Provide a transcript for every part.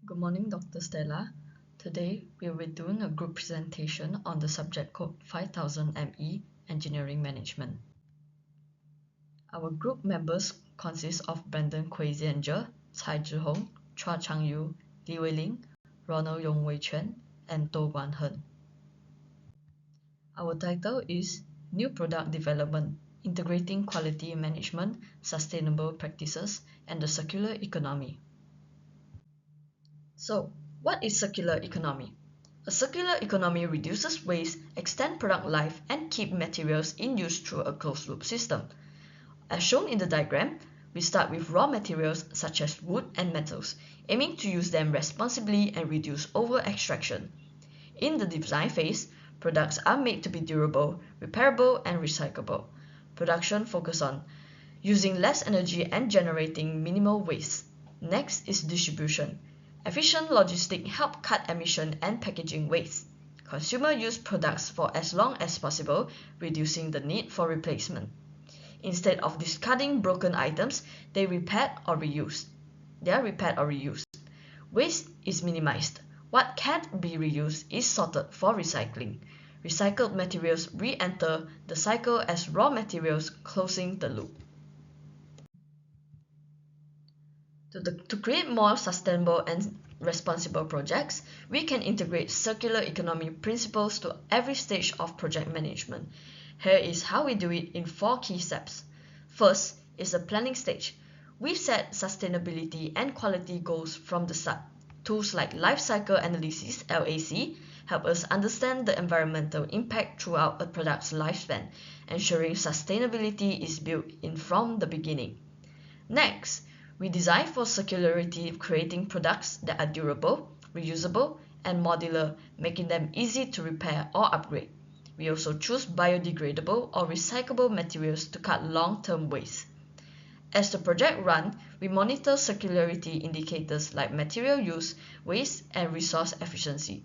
Good morning, Dr. Stella. Today, we will be doing a group presentation on the subject code 5000 ME Engineering Management. Our group members consist of Brandon Kwei-Zian-Je, Cai Zhihong, Chua Chang-Yu, Li Wei-Ling, Ronald Yong-Wei-Chuan, and To Guan-Hen. Our title is New Product Development, Integrating Quality Management, Sustainable Practices, and the Circular Economy. So, what is circular economy? A circular economy reduces waste, extends product life, and keeps materials in use through a closed-loop system. As shown in the diagram, we start with raw materials such as wood and metals, aiming to use them responsibly and reduce over-extraction. In the design phase, products are made to be durable, repairable, and recyclable. Production focuses on using less energy and generating minimal waste. Next is distribution. Efficient logistics help cut emission and packaging waste. Consumer use products for as long as possible, reducing the need for replacement. Instead of discarding broken items, they are repaired or reused. Waste is minimized. What can't be reused is sorted for recycling. Recycled materials re-enter the cycle as raw materials, closing the loop. To create more sustainable and responsible projects, we can integrate circular economy principles to every stage of project management. Here is how we do it in 4 key steps. First is the planning stage. We set sustainability and quality goals from the start. Tools like life cycle analysis (LAC) help us understand the environmental impact throughout a product's lifespan, ensuring sustainability is built in from the beginning. Next, we design for circularity, creating products that are durable, reusable, and modular, making them easy to repair or upgrade. We also choose biodegradable or recyclable materials to cut long-term waste. As the project runs, we monitor circularity indicators like material use, waste, and resource efficiency.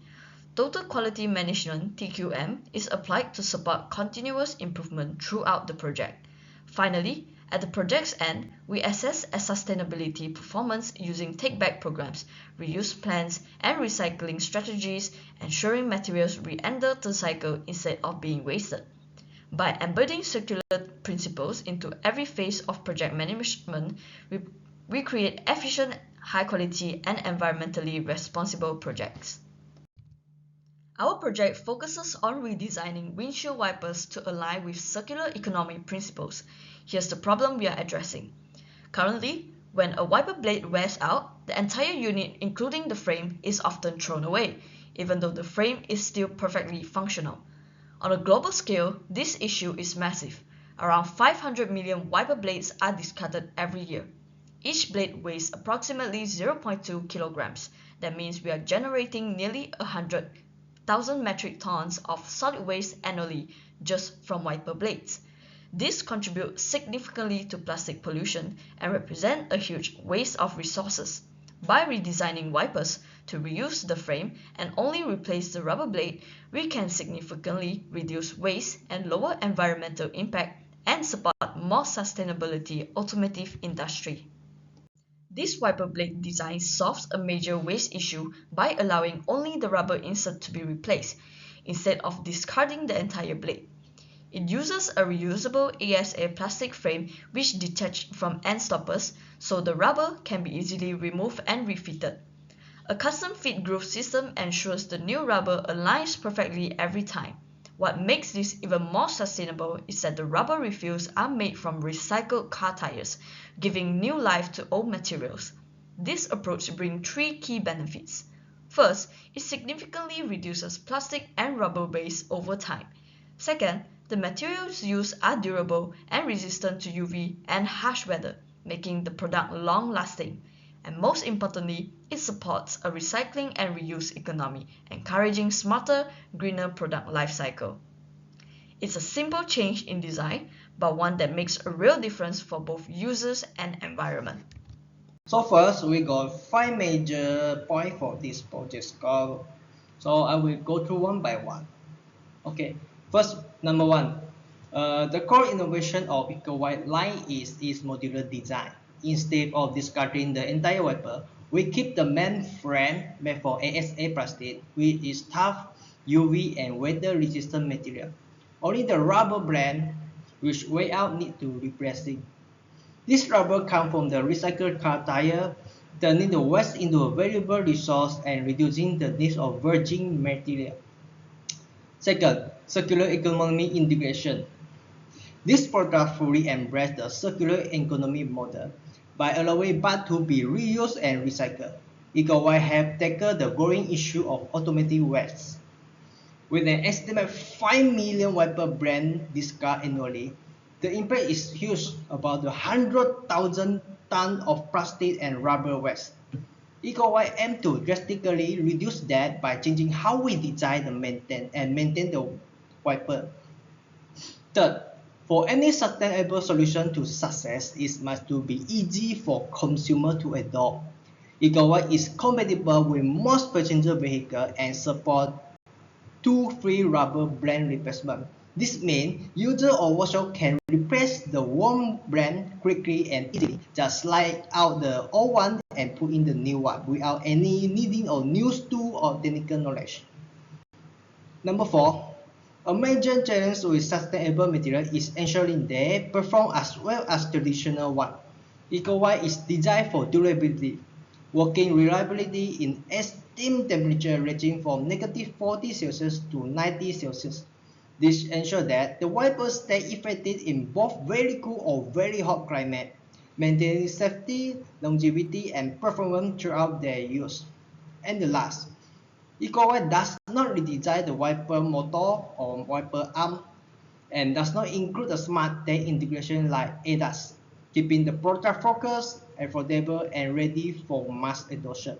Total Quality Management (TQM) is applied to support continuous improvement throughout the project. Finally, at the project's end, we assess sustainability performance using take-back programs, reuse plans, and recycling strategies, ensuring materials re-enter the cycle instead of being wasted. By embedding circular principles into every phase of project management, we create efficient, high-quality, and environmentally responsible projects. Our project focuses on redesigning windshield wipers to align with circular economy principles. Here's the problem we are addressing. Currently, when a wiper blade wears out, the entire unit, including the frame, is often thrown away, even though the frame is still perfectly functional. On a global scale, this issue is massive. Around 500 million wiper blades are discarded every year. Each blade weighs approximately 0.2 kilograms. That means we are generating nearly 100,000 metric tons of solid waste annually just from wiper blades. This contributes significantly to plastic pollution and represents a huge waste of resources. By redesigning wipers to reuse the frame and only replace the rubber blade, we can significantly reduce waste and lower environmental impact and support more sustainability automotive industry. This wiper blade design solves a major waste issue by allowing only the rubber insert to be replaced, instead of discarding the entire blade. It uses a reusable ASA plastic frame which detaches from end stoppers, so the rubber can be easily removed and refitted. A custom fit groove system ensures the new rubber aligns perfectly every time. What makes this even more sustainable is that the rubber refills are made from recycled car tires, giving new life to old materials. This approach brings 3 key benefits. First, it significantly reduces plastic and rubber waste over time. Second, the materials used are durable and resistant to UV and harsh weather, making the product long-lasting. And most importantly, it supports a recycling and reuse economy, encouraging smarter, greener product life cycle. It's a simple change in design, but one that makes a real difference for both users and environment. So first, we got 5 major points for this project scope. So I will go through one by one. Okay, first, number one, the core innovation of EcoWhite line is modular design. Instead of discarding the entire wiper, We keep the main frame made for ASA plastic, which is tough, UV and weather resistant material. Only the rubber blend, which weigh out, need to replacing. This rubber comes from the recycled car tire, turning the waste into a valuable resource and reducing the need of virgin material. Second, circular economy integration. This product fully embraces the circular economy model by allowing parts to be reused and recycled. EcoWhy have tackled the growing issue of automotive waste. With an estimated 5 million wiper brand discard annually, the impact is huge, about 100,000 tons of plastic and rubber waste. EcoWhy aim to drastically reduce that by changing how we design and maintain the wiper. Third, for any sustainable solution to success, it must be easy for consumer to adopt. EcoWhy is compatible with most passenger vehicles and support 2 free rubber blend replacement. This means user or workshop can replace the worn blend quickly and easily. Just slide out the old one and put in the new one without any needing of new tool or technical knowledge. Number 4. A major challenge with sustainable material is ensuring they perform as well as traditional one. EcoWhy is designed for durability, working reliability in extreme temperature ranging from -40°C to 90°C. This ensures that the wipers stay effective in both very cool or very hot climate, maintaining safety, longevity, and performance throughout their use. And the last, EcoWhy does not redesign the wiper motor or wiper arm and does not include the smart tech integration like ADAS, keeping the product focused, affordable, and ready for mass adoption.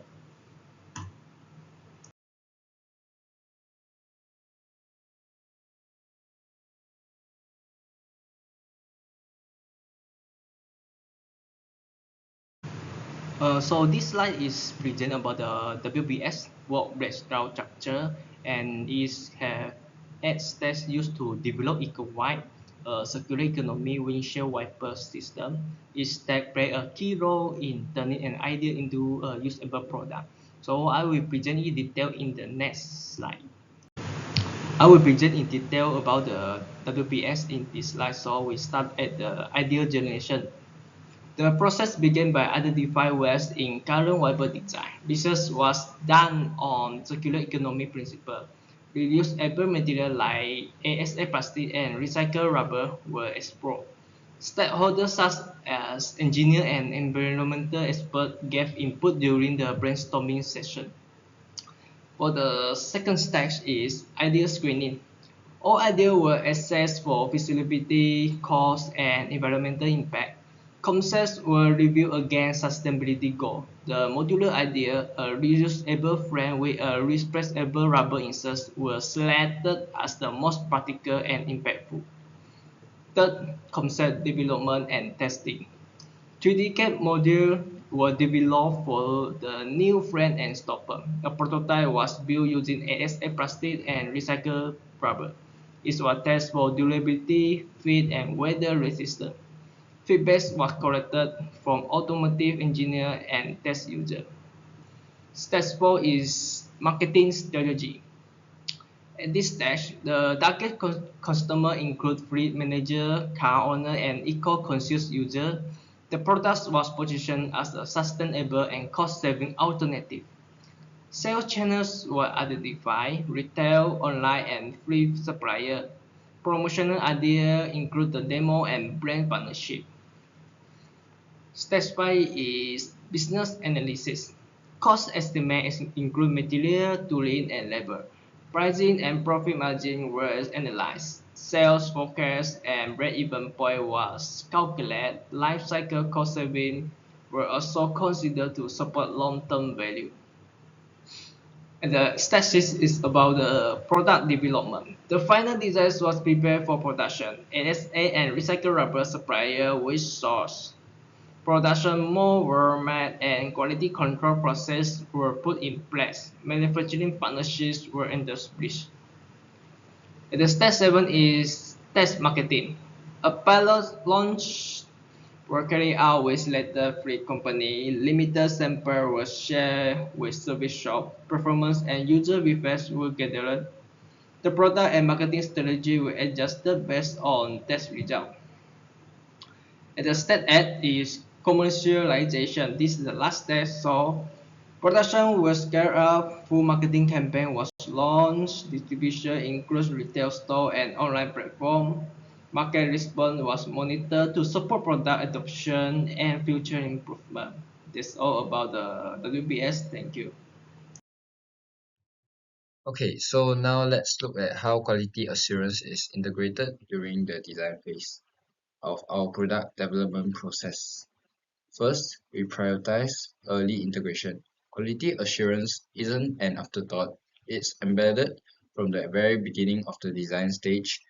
So this slide is present about the WBS work breakdown structure and is have 8 steps used to develop eco-wide circular economy windshield wiper system. Each step play a key role in turning an idea into a usable product. So I will present in detail in the next slide. I will present in detail about the WBS in this slide. So we start at the ideal generation. The process began by identifying waste in current wiper design. Research was done on circular economy principle. Reusable material like ASA plastic and recycled rubber were explored. Stakeholders such as engineers and environmental experts gave input during the brainstorming session. For the second stage is idea screening. All ideas were assessed for feasibility, cost, and environmental impact. Concepts were reviewed against sustainability goals. The modular idea, a reusable frame with a replaceable rubber insert, was selected as the most practical and impactful. Third, concept development and testing. 3D CAD modules were developed for the new frame and stopper. A prototype was built using ASA plastic and recycled rubber. It was tested for durability, fit, and weather resistance. Feedback was collected from automotive engineers and test users. Stage 4 is marketing strategy. At this stage, the target customer include fleet manager, car owner, and eco-conscious user. The product was positioned as a sustainable and cost-saving alternative. Sales channels were identified: retail, online, and fleet supplier. Promotional ideas include the demo and brand partnership. Stage 5 is business analysis. Cost estimates include material, tooling, and labor. Pricing and profit margin were analyzed. Sales forecast and break-even point was calculated. Life cycle cost savings were also considered to support long-term value. And the stage 6 is about the product development. The final design was prepared for production. ASA and recycled rubber supplier which source. Production molds were made and quality control processes were put in place. Manufacturing partnerships were established. The stage 7 is test marketing. A pilot launch were carried out with letter-free company. Limited sample was shared with service shop. Performance and user feedback were gathered. The product and marketing strategy were adjusted based on test results. And the step 8 is commercialization. This is the last step. So production was scaled up, full marketing campaign was launched, distribution includes retail store and online platform. Market response was monitored to support product adoption and future improvement. That's all about the WBS. Thank you. Okay, so now let's look at how quality assurance is integrated during the design phase of our product development process. First, we prioritize early integration. Quality assurance isn't an afterthought, it's embedded from the very beginning of the design stage.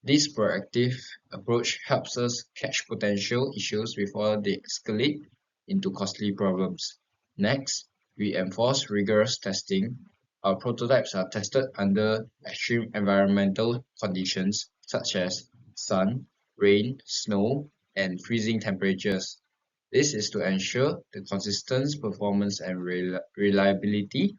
This proactive approach helps us catch potential issues before they escalate into costly problems. Next, we enforce rigorous testing. Our prototypes are tested under extreme environmental conditions such as sun, rain, snow, and freezing temperatures. This is to ensure the consistent performance and reliability.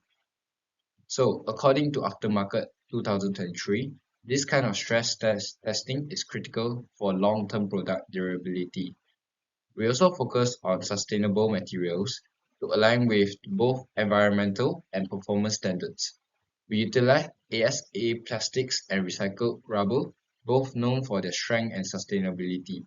So, according to Aftermarket 2023, this kind of testing is critical for long-term product durability. We also focus on sustainable materials to align with both environmental and performance standards. We utilize ASA plastics and recycled rubber, both known for their strength and sustainability.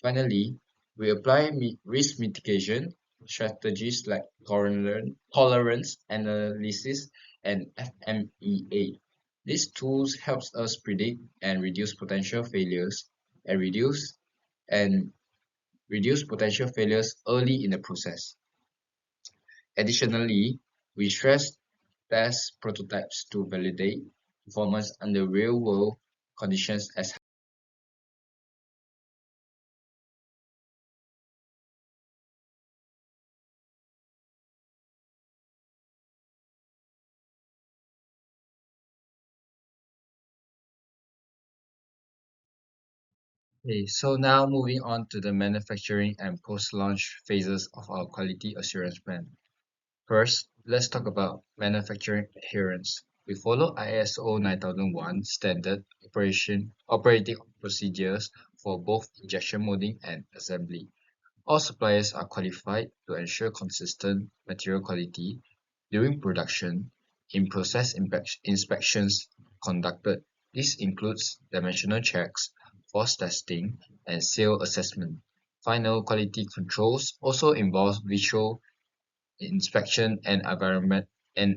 Finally, we apply risk mitigation strategies like tolerance analysis and FMEA. These tools helps us predict and reduce potential failures and and reduce potential failures early in the process. Additionally, we stress test prototypes to validate performance under real-world conditions as Okay, so now moving on to the manufacturing and post-launch phases of our quality assurance plan. First, let's talk about manufacturing adherence. We follow ISO 9001 standard operating procedures for both injection molding and assembly. All suppliers are qualified to ensure consistent material quality during production. In-process inspections conducted. This includes dimensional checks, force testing, and seal assessment. Final quality controls also involve visual inspection and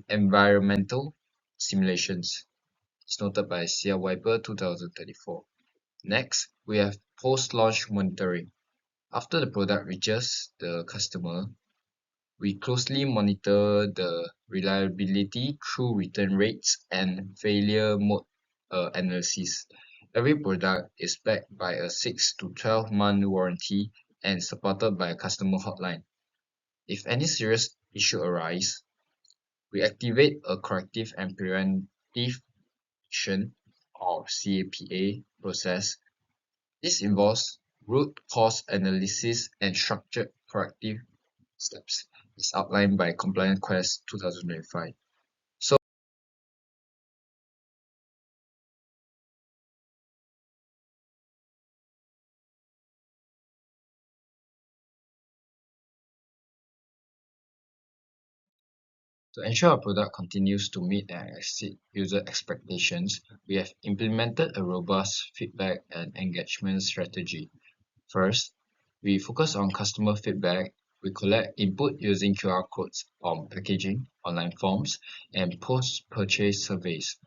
environmental simulations. It's noted by CL Wiper 2034. Next, we have post-launch monitoring. After the product reaches the customer, we closely monitor the reliability through return rates and failure mode analysis. Every product is backed by a 6 to 12-month warranty and supported by a customer hotline. If any serious issue arises, we activate a corrective and preventive action or CAPA process. This involves root cause analysis and structured corrective steps as outlined by Compliance Quest 2025. So, to ensure our product continues to meet and exceed user expectations, we have implemented a robust feedback and engagement strategy. First, we focus on customer feedback. We collect input using QR codes on packaging, online forms, and post-purchase surveys.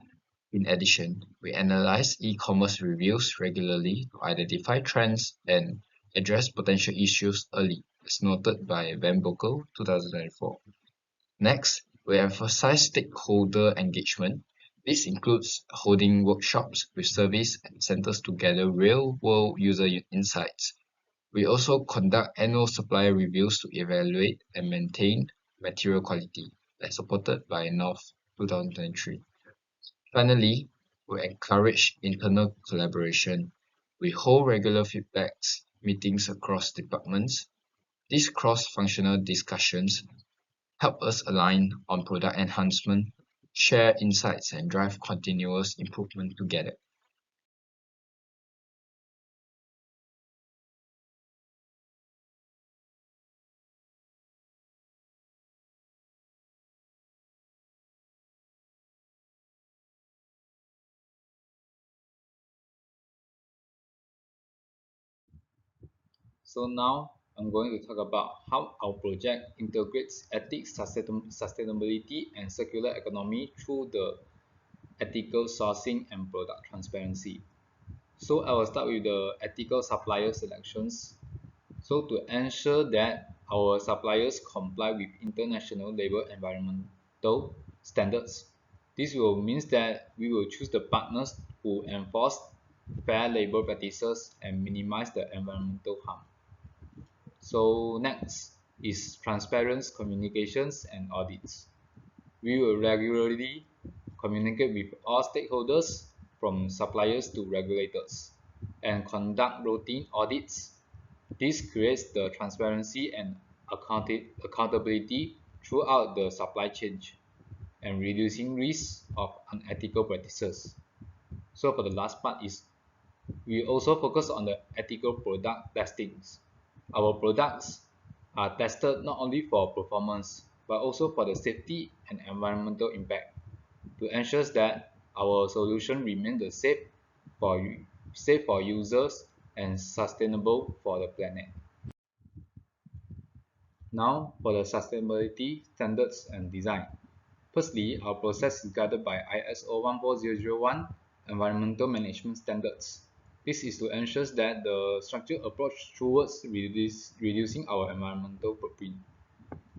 In addition, we analyze e-commerce reviews regularly to identify trends and address potential issues early, as noted by Van Boekel 2004. Next, we emphasize stakeholder engagement. This includes holding workshops with service centers to gather real-world user insights. We also conduct annual supplier reviews to evaluate and maintain material quality, as supported by North 2023. Finally, we encourage internal collaboration. We hold regular feedbacks meetings across departments. These cross-functional discussions help us align on product enhancement, share insights, and drive continuous improvement together. So now I'm going to talk about how our project integrates ethics, sustainability, and circular economy through the ethical sourcing and product transparency. So I will start with the ethical supplier selections. So to ensure that our suppliers comply with international labor environmental standards, this will means that we will choose the partners who enforce fair labor practices and minimize the environmental harm. So next is transparent communications and audits. We will regularly communicate with all stakeholders from suppliers to regulators and conduct routine audits. This creates the transparency and accountability throughout the supply chain and reducing risks of unethical practices. So for the last part is we also focus on the ethical product testings. Our products are tested not only for performance but also for the safety and environmental impact to ensure that our solution remains for safe for users and sustainable for the planet. Now for the sustainability standards and design. Firstly, our process is guided by ISO 14001 Environmental Management Standards. This is to ensure that the structured approach towards reducing our environmental footprint.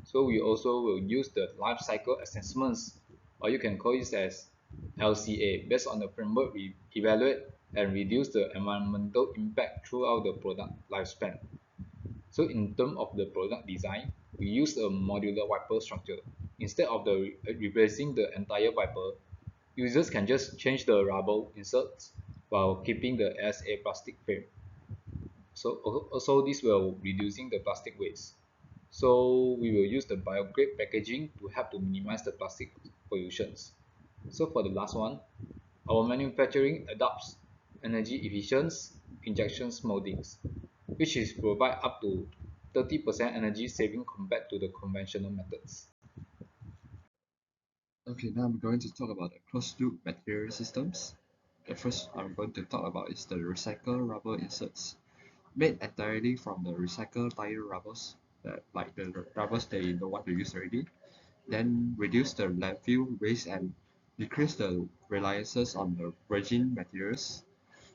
So we also will use the life cycle assessments, or you can call it as LCA. Based on the framework, we evaluate and reduce the environmental impact throughout the product lifespan. So in terms of the product design, we use a modular wiper structure. Instead of replacing the entire wiper, users can just change the rubber inserts while keeping the SA plastic frame. So also this will reducing the plastic waste. So we will use the biograde packaging to help to minimize the plastic pollutions. So for the last one, our manufacturing adopts energy efficient injection moldings, which is provide up to 30% energy saving compared to the conventional methods. Okay, now I'm going to talk about the closed-loop material systems. The first I'm going to talk about is the recycled rubber inserts, made entirely from the recycled tire rubbers, like the rubbers they don't want to use already. Then reduce the landfill waste and decrease the reliances on the virgin materials.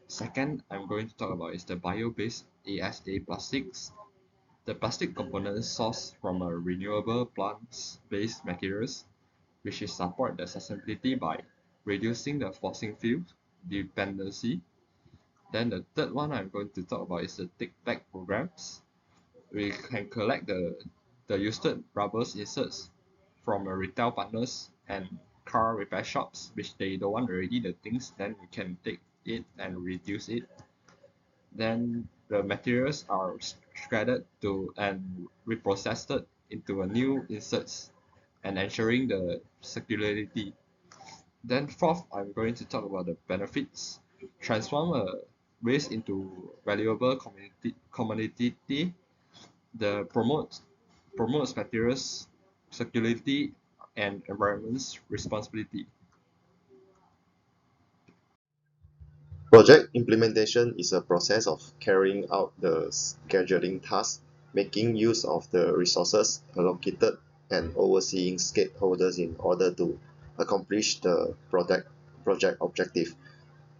Second, I'm going to talk about is the bio-based ASA plastics. The plastic components sourced from a renewable plants-based materials, which is support the sustainability by reducing the fossil fuel dependency. Then the third one I'm going to talk about is the take back programs. We can collect the used rubbers inserts from retail partners and car repair shops, which they don't want already the things, then we can take it and reduce it. Then the materials are shredded to and reprocessed into a new inserts and ensuring the circularity. Then fourth, I'm going to talk about the benefits. Transform a waste into valuable commodity. The promotes materials circularity and environment's responsibility. Project implementation is a process of carrying out the scheduling task, making use of the resources allocated, and overseeing stakeholders in order to accomplish the project objective.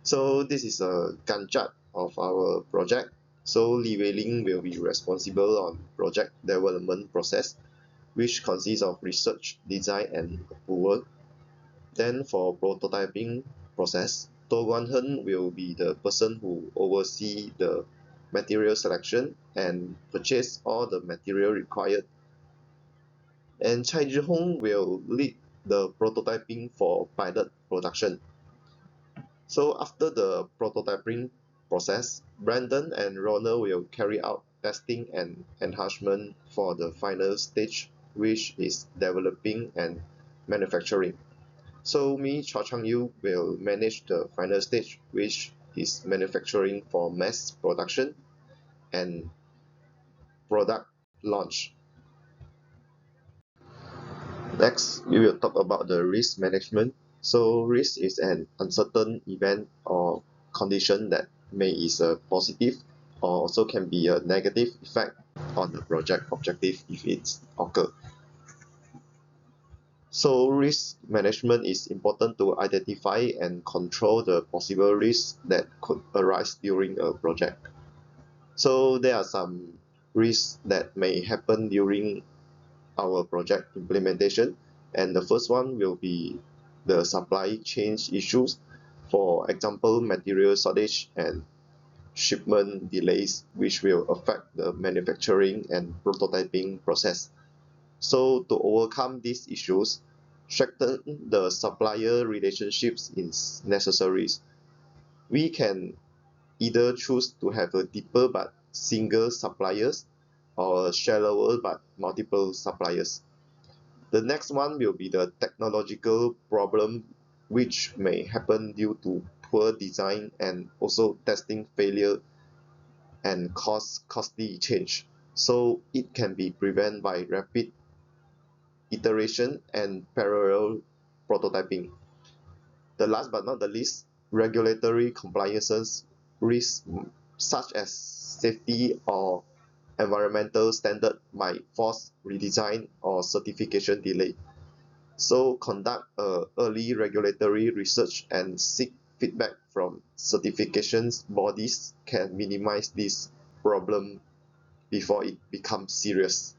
So this is a Gantt chart of our project. So Li Wei-ling will be responsible on project development process, which consists of research, design, and approval. Then for prototyping process, To Guan-hen will be the person who oversee the material selection and purchase all the material required. And Chai Zhihong will lead the prototyping for pilot production. So after the prototyping, process, Brandon and Ronald will carry out testing and enhancement for the final stage, which is developing and manufacturing. So me, Chua Chang Yu, will manage the final stage, which is manufacturing for mass production and product launch. Next, we will talk about the risk management. So risk is an uncertain event or condition that may is a positive or also can be a negative effect on the project objective if it's occur. So risk management is important to identify and control the possible risks that could arise during a project. So there are some risks that may happen during our project implementation, and the first one will be the supply chain issues, for example material shortage and shipment delays, which will affect the manufacturing and prototyping process. So to overcome these issues, strengthen the supplier relationships is necessary. We can either choose to have a deeper but single suppliers or shallower but multiple suppliers. The next one will be the technological problem, which may happen due to poor design and also testing failure and costly change. So it can be prevented by rapid iteration and parallel prototyping. The last but not the least, regulatory compliances risks such as safety or environmental standard might force redesign or certification delay. So conduct early regulatory research and seek feedback from certifications bodies can minimize this problem before it becomes serious.